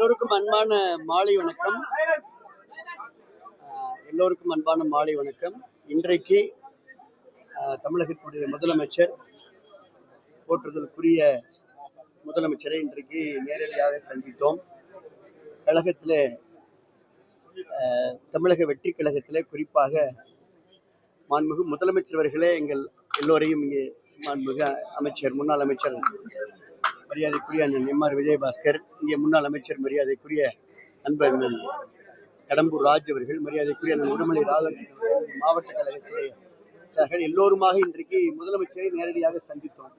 எல்லோருக்கும் அன்பான மாலை வணக்கம். எல்லோருக்கும் அன்பான மாலை வணக்கம். இன்றைக்கு தமிழகத்தினுடைய முதலமைச்சர், போற்றுதலுக்குரிய முதலமைச்சரை இன்றைக்கு நேரடியாக சந்தித்தோம். கழகத்தில், தமிழக வெற்றி கழகத்தில் குறிப்பாக மாண்புமிகு முதலமைச்சர் அவர்களே எங்கள் எல்லோரையும் இங்கே மாண்புமிகு அமைச்சர், முன்னாள் அமைச்சர் மரியாதைக்குரிய அண்ணன் எம்.ஆர். விஜயபாஸ்கர், இங்கே முன்னாள் அமைச்சர் மரியாதைக்குரிய நண்பர் கடம்பூர் ராஜ் அவர்கள், மரியாதைக்குரிய அண்ணன் உடுமலை ராதாகிருஷ்ணன், மாவட்ட கழகத்துடைய சார்கள் எல்லோருமாக இன்றைக்கு முதலமைச்சரை நேரடியாக சந்தித்தோம்.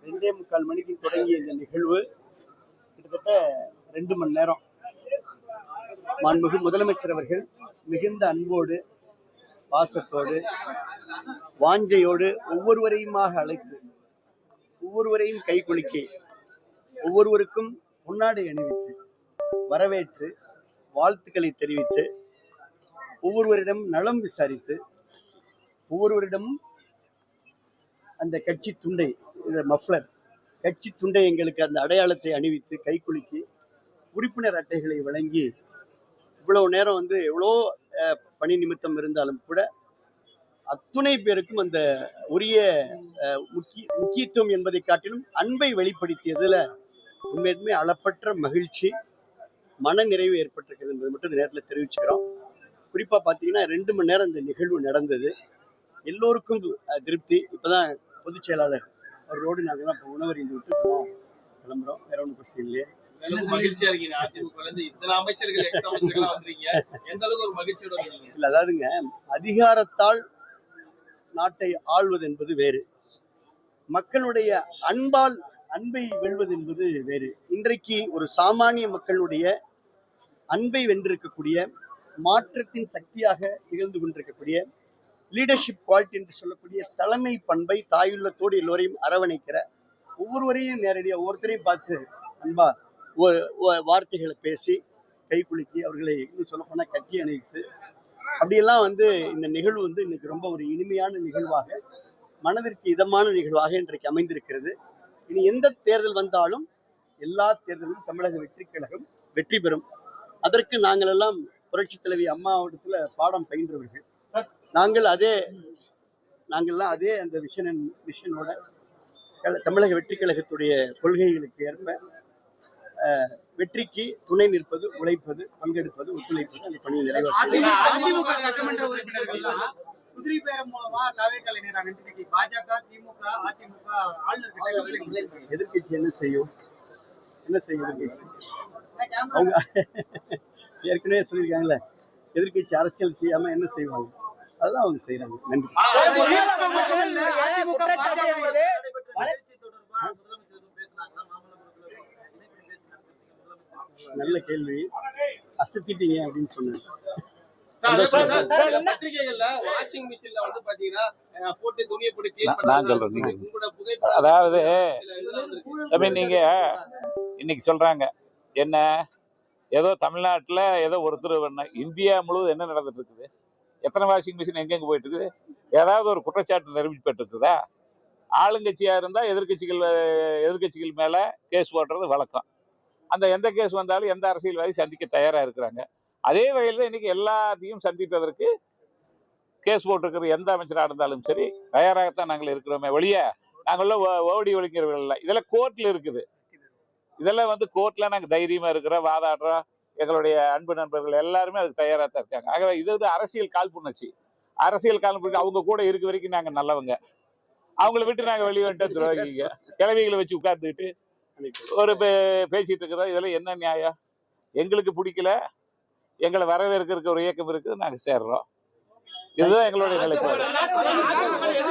2:45 மணிக்கு தொடங்கிய இந்த நிகழ்வு கிட்டத்தட்ட 2 மணி நேரம் மாண்புமிகு முதலமைச்சர் அவர்கள் மிகுந்த அன்போடு, பாசத்தோடு, வாஞ்சையோடு ஒவ்வொருவரையுமாக அழைத்து, ஒவ்வொருவரையும் கைகுலுக்கி, ஒவ்வொருவருக்கும் முன்னாடி அணிவித்து வரவேற்று வாழ்த்துக்களை தெரிவித்து, ஒவ்வொருவரிடம் நலம் விசாரித்து, ஒவ்வொருவரிடமும் அந்த கட்சி துண்டை, இந்த மஃப்ளர் கட்சி துண்டை எங்களுக்கு அந்த அடையாளத்தை அணிவித்து கைகுலுக்கி உறுப்பினர் அட்டைகளை வழங்கி, இவ்வளவு நேரம் எவ்வளோ பணி நிமித்தம் இருந்தாலும் கூட அத்துணை பேருக்கும் அந்த உரிய முக்கியத்துவம் என்பதை காட்டிலும் அன்பை வெளிப்படுத்தியதுல உண்மையுமே அளப்பற்ற மகிழ்ச்சி, மன நிறைவு ஏற்பட்டிருக்கிறது என்பதை மட்டும் இந்த நேரத்தில் தெரிவிச்சுக்கிறோம். குறிப்பா பார்த்தீங்கன்னா 2 மணி நேரம் இந்த நிகழ்வு நடந்தது. எல்லோருக்கும் திருப்தி. இப்பதான் பொதுச் செயலாளர் அவரோடு நாங்கள்லாம் இப்போ உணவறி விட்டு கிளம்புறோம். வேற ஒன்றும் பிரச்சனை இல்லையே. இல்ல, அதாவதுங்க, அதிகாரத்தால் நாட்டை ஆள்வது என்பது வேறு, மக்களுடைய அன்பை வெல்வது என்பது வேறு. இன்றைக்கு ஒரு சாமானிய மக்களுடைய அன்பை வென்றிருக்கக்கூடிய, மாற்றத்தின் சக்தியாக திகழ்ந்து கொண்டிருக்கக்கூடிய லீடர்ஷிப் குவாலிட்டி என்று சொல்லக்கூடிய தலைமை பண்பை தாயுள்ளத்தோடு எல்லோரையும் அரவணைக்கிற, ஒவ்வொருவரையும் நேரடியாக ஒவ்வொருத்தரையும் பார்த்து அன்பா வார்த்தைகளை பேசி கைக்குலுக்கி, அவர்களை இன்னும் சொல்ல போனா கட்டி அணைத்து, அப்படியெல்லாம் இந்த நிகழ்வு இன்னைக்கு ரொம்ப ஒரு இனிமையான நிகழ்வாக, மனதிற்கு இதமான நிகழ்வாக இன்றைக்கு அமைந்திருக்கிறது. இனி எந்த தேர்தல் வந்தாலும் எல்லா தேர்தலும் தமிழக வெற்றி கழகம் வெற்றி பெறும். அதற்கு நாங்கள் எல்லாம் புரட்சி தலைவி அம்மாவிடத்துல பாடம் பயின்றவர்கள். நாங்கள்லாம் அதே அந்த விஷனோட தமிழக வெற்றி கழகத்துடைய கொள்கைகளுக்கு ஏற்ப வெற்றிக்கு துணை நிற்பது, உழைப்பது, பங்கெடுப்பது, ஒத்துழைப்பது, அந்த பணியை நிறைவேற்ற. எதிர்கட்சி என்ன செய்யும்? அவங்க ஏற்கனவே சொல்லியிருக்காங்கல்ல, எதிர்கட்சி அரசியல் செய்யாம என்ன செய்வாங்க? அதுதான் அவங்க செய்யறாங்க. நன்றி. நல்ல கேள்வி, அசத்திட்டீங்க அப்படின்னு சொன்னேன். அதாவது நீங்க இன்னைக்கு சொல்றாங்க என்ன, ஏதோ தமிழ்நாட்டுல ஏதோ ஒருத்தர், இந்தியா முழுவதும் என்ன நடந்துட்டு இருக்குது? எத்தனை வாஷிங் மிஷின் எங்கெங்க போயிட்டு இருக்குது? ஏதாவது ஒரு குற்றச்சாட்டு நிரூபிக்கப்பட்டு இருக்குதா? ஆளுங்கட்சியா இருந்தா எதிர்கட்சிகள் மேல கேஸ் போடுறது வழக்கம். அந்த எந்த கேஸ் வந்தாலும் எந்த அரசியல்வாதி சந்திக்க தயாரா இருக்கிறாங்க. அதே வகையில் இன்னைக்கு எல்லாத்தையும் சந்திப்பதற்கு கேஸ் போட்டிருக்கிற எந்த அமைச்சராக இருந்தாலும் சரி தயாராகத்தான் நாங்கள் இருக்கிறோமே ஒழிய நாங்கள ஓடி ஒழிக்கிறவர்கள் இல்லை. இதெல்லாம் கோர்ட்ல இருக்குது. இதெல்லாம் கோர்ட்ல நாங்கள் தைரியமா இருக்கிறோம், வாதாடுறோம். எங்களுடைய அன்பு நண்பர்கள் எல்லாருமே அதுக்கு தயாராக தான் இருக்காங்க. ஆகவே இது அரசியல் காழ்ப்புணர்ச்சி. அரசியல் காழ்ப்புணர்ச்சி அவங்க கூட இருக்க வரைக்கும் நாங்கள் நல்லவங்க. அவங்கள விட்டு நாங்கள் வெளியே வந்துட்டு துரோகிங்க. கிளவிகளை வச்சு உட்கார்ந்துக்கிட்டு ஒரு பேசிட்டு இருக்கிறோம். இதெல்லாம் என்ன நியாயம்? எங்களுக்கு பிடிக்கல, எங்களை வரவேற்கிறதுக்கு ஒரு இயக்கம் இருக்குது, நாங்கள் சேர்றோம். இதுதான் எங்களுடைய நிலைப்பாடு.